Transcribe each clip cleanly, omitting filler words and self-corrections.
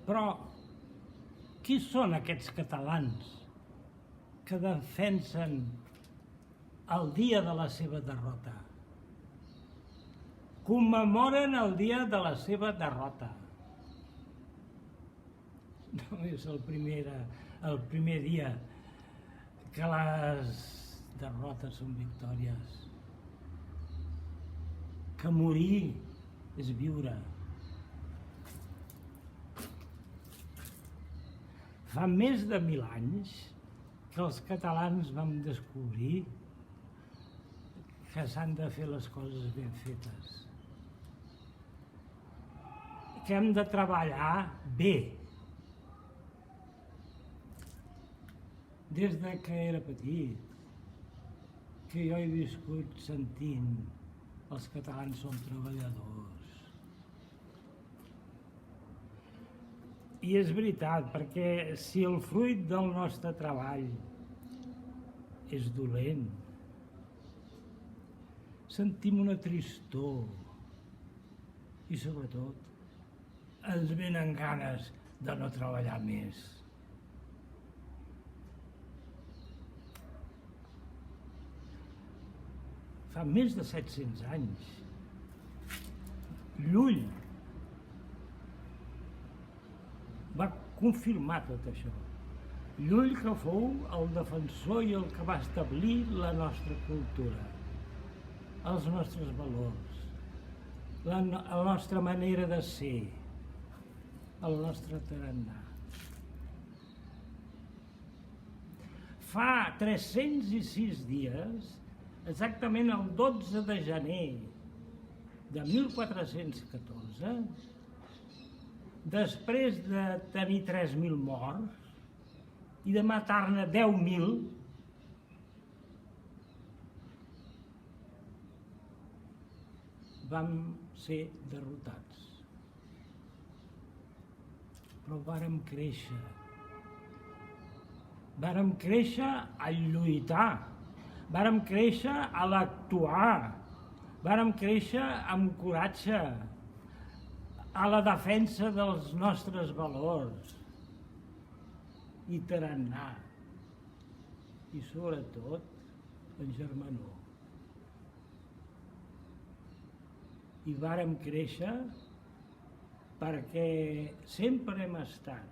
Però qui són aquests catalans que defensen el dia de la seva derrota? Commemoren el dia de la seva derrota. No és el primer dia que les derrotes són victòries. Que morir és viure. Fa més de 1000 anys que els catalans vam descobrir que s'han de fer les coses ben fetes. Que hem de treballar bé. Des de que era petit, que jo he viscut sentint els catalans som treballadors. I és veritat, perquè si el fruit del nostre treball és dolent, sentim una tristor i, sobretot, ens venen ganes de no treballar més. Fa més de 700 anys, Llull va confirmar tot això. Llull, que fou el defensor i el que va establir la nostra cultura, els nostres valors, la nostra manera de ser, el nostre tarannà. Fa 306 dies, exactament el 12 de gener de 1414, després de tenir 3.000 morts i de matar-ne 10.000, vam ser derrotats. Però vàrem créixer. Vàrem créixer a lluitar. Vàrem créixer a l'actuar. Vàrem créixer amb coratge, a la defensa dels nostres valors i tarannà. I sobretot en germanor. I vàrem créixer perquè sempre hem estat,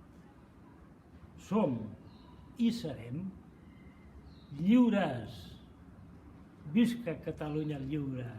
som i serem lliures. Visca Catalunya lliure!